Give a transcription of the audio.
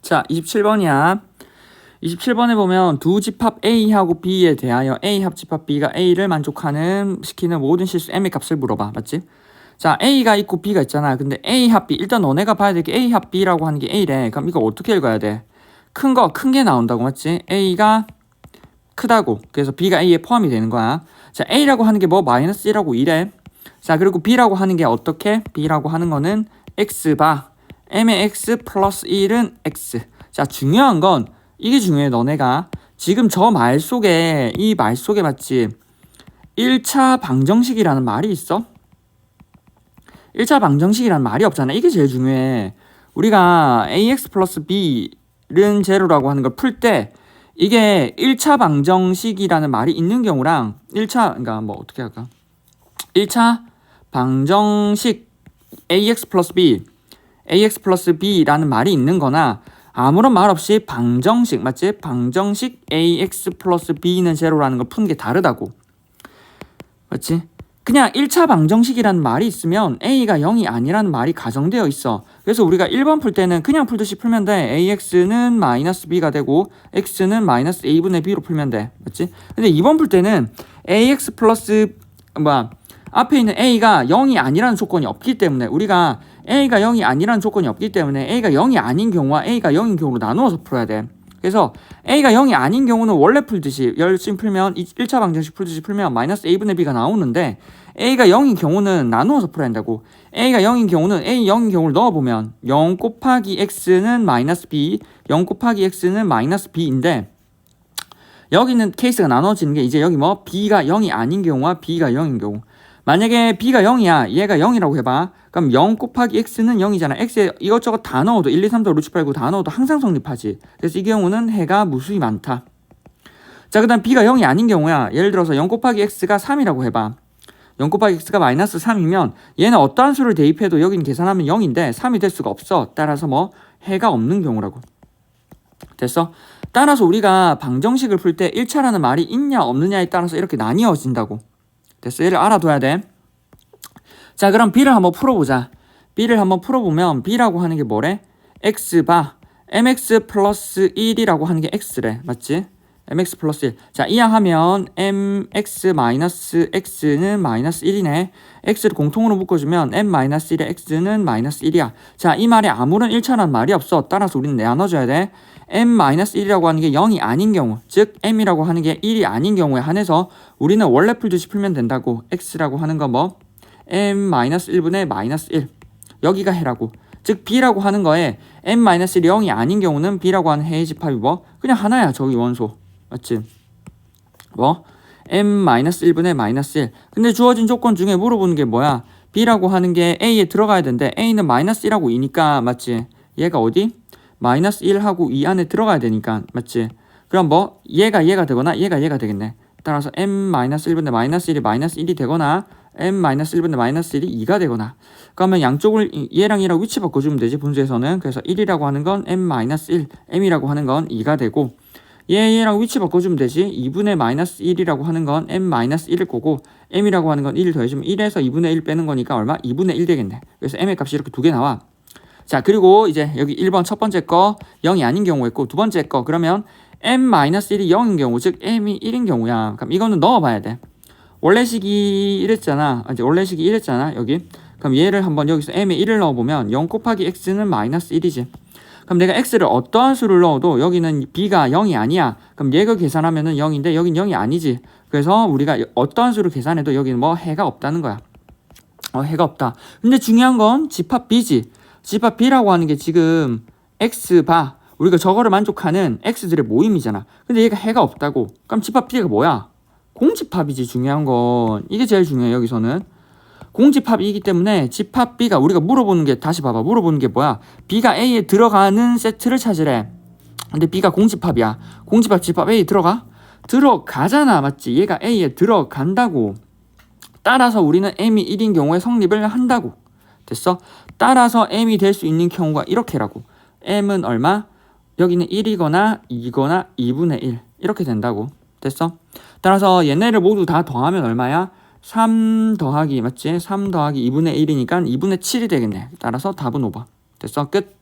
자, 27번이야. 27번에 보면 두 집합 A하고 B에 대하여 A 합집합 B가 A를 만족하는 시키는 모든 실수 M의 값을 물어봐. 맞지? 자, A가 있고 B가 있잖아. 근데 A 합 B. 일단 너네가 봐야 될 게 A 합 B라고 하는 게 A래. 그럼 이거 어떻게 읽어야 돼? 큰 게 나온다고. 맞지? A가 크다고. 그래서 B가 A에 포함이 되는 거야. 자, A라고 하는 게 뭐? 마이너스 1하고 2래. 자, 그리고 B라고 하는 게 어떻게? B라고 하는 거는 X바. M의 X 플러스 1은 X. 자, 중요한 건 이게 중요해. 너네가 지금 저 말 속에 이 말 속에 맞지? 1차 방정식이라는 말이 있어? 1차 방정식이라는 말이 없잖아. 이게 제일 중요해. 우리가 ax 플러스 b는 제로라고 하는 걸 풀 때 이게 1차 방정식이라는 말이 있는 경우랑 1차 그러니까 뭐 어떻게 할까? 1차 방정식 ax 플러스 b라는 말이 있는 거나 아무런 말 없이 방정식 맞지? 방정식 ax 플러스 b는 제로라는 걸 푸는 게 다르다고. 맞지? 그냥 1차 방정식이라는 말이 있으면 a가 0이 아니라는 말이 가정되어 있어. 그래서 우리가 1번 풀 때는 그냥 풀듯이 풀면 돼. ax는 마이너스 b가 되고 x는 마이너스 a분의 b로 풀면 돼. 맞지? 근데 2번 풀 때는 ax 플러스 앞에 있는 a가 0이 아니라는 조건이 없기 때문에 우리가 a가 0이 아니라는 조건이 없기 때문에 a가 0이 아닌 경우와 a가 0인 경우로 나누어서 풀어야 돼. 그래서 a가 0이 아닌 경우는 원래 풀듯이 열심히 풀면 1차 방정식 풀듯이 풀면 마이너스 a분의 b가 나오는데 a가 0인 경우는 나누어서 풀어야 한다고. a가 0인 경우는 a 0인 경우를 넣어보면 0 곱하기 x는 마이너스 b 0 곱하기 x는 마이너스 b인데 여기는 케이스가 나눠지는 게 이제 여기 뭐 b가 0이 아닌 경우와 b가 0인 경우. 만약에 b가 0이야 얘가 0이라고 해봐. 그럼 0 곱하기 x는 0이잖아. x에 이것저것 다 넣어도 1, 2, 3, 4, 5, 6, 7, 8, 9 다 넣어도 항상 성립하지. 그래서 이 경우는 해가 무수히 많다. 자, 그 다음 b가 0이 아닌 경우야. 예를 들어서 0 곱하기 x가 3이라고 해봐. 0 곱하기 x가 마이너스 3이면 얘는 어떠한 수를 대입해도 여기는 계산하면 0인데 3이 될 수가 없어. 따라서 뭐 해가 없는 경우라고. 됐어? 따라서 우리가 방정식을 풀 때 1차라는 말이 있냐 없느냐에 따라서 이렇게 나뉘어진다고. 됐어? 얘를 알아둬야 돼. 자, 그럼 b를 한번 풀어보자. b를 한번 풀어보면 b라고 하는 게 뭐래? x바 mx 플러스 1이라고 하는 게 x래. 맞지? mx 플러스 1. 자, 이항하면 mx 마이너스 x는 마이너스 1이네. x를 공통으로 묶어주면 m 마이너스 1의 x는 마이너스 1이야. 자, 이 말에 아무런 1차라는 말이 없어. 따라서 우리는 나눠줘야 돼. m 마이너스 1이라고 하는 게 0이 아닌 경우, 즉 m이라고 하는 게 1이 아닌 경우에 한해서 우리는 원래 풀듯이 풀면 된다고. x라고 하는 거 뭐? m 마이너스 1분의 마이너스 1. 여기가 해라고. 즉 b라고 하는 거에 m 마이너스 1이 0이 아닌 경우는 b라고 하는 해의 집합이 뭐? 그냥 하나야. 저기 원소. 맞지? 뭐? m 마이너스 1분의 마이너스 1. 근데 주어진 조건 중에 물어보는 게 뭐야? b라고 하는 게 a에 들어가야 되는데 a는 마이너스 1하고 2니까 맞지? 얘가 어디? 마이너스 1하고 2 안에 들어가야 되니까 맞지? 그럼 뭐? 얘가 되거나 얘가 되겠네. 따라서 m 마이너스 1분의 마이너스 1이 마이너스 1이 되거나 m 마이너스 1분의 마이너스 1이 2가 되거나. 그러면 양쪽을 얘랑 얘랑 위치 바꿔주면 되지 분수에서는. 그래서 1이라고 하는 건 m 마이너스 1, m이라고 하는 건 2가 되고 얘랑 위치 바꿔주면 되지. 2분의 마이너스 1이라고 하는 건 m 마이너스 1일 거고 m이라고 하는 건 1을 더해주면 1에서 2분의 1 빼는 거니까 얼마? 2분의 1 되겠네. 그래서 m의 값이 이렇게 두 개 나와. 자, 그리고 이제 여기 1번 첫 번째 거 0이 아닌 경우 있고 두 번째 거 그러면 m 마이너스 1이 0인 경우 즉 m이 1인 경우야. 그럼 이거는 넣어봐야 돼. 원래식이 이랬잖아. 원래식이 이랬잖아. 여기. 그럼 얘를 한번 여기서 m에 1을 넣어보면 0 곱하기 x는 마이너스 1이지. 그럼 내가 x를 어떠한 수를 넣어도 여기는 b가 0이 아니야. 그럼 얘가 계산하면은 0인데 여긴 0이 아니지. 그래서 우리가 어떠한 수를 계산해도 여기는 뭐 해가 없다는 거야. 해가 없다. 근데 중요한 건 집합 b지. 집합 b라고 하는 게 지금 x바 우리가 저거를 만족하는 x들의 모임이잖아. 근데 얘가 해가 없다고. 그럼 집합 b가 뭐야? 공집합이지. 중요한 건 이게 제일 중요해. 여기서는 공집합이기 때문에 집합 b가 우리가 물어보는 게 다시 봐봐. 물어보는 게 뭐야? b가 a에 들어가는 세트를 찾으래. 근데 b가 공집합이야. 공집합 집합 a에 들어가잖아. 맞지? 얘가 a에 들어간다고. 따라서 우리는 m이 1인 경우에 성립을 한다고. 됐어? 따라서 m이 될 수 있는 경우가 이렇게라고. m은 얼마? 여기는 1이거나 2거나 2분의 1 이렇게 된다고. 됐어? 따라서 얘네를 모두 다 더하면 얼마야? 3 더하기 맞지? 3 더하기 2분의 1이니까 2분의 7이 되겠네. 따라서 답은 5번. 됐어? 끝.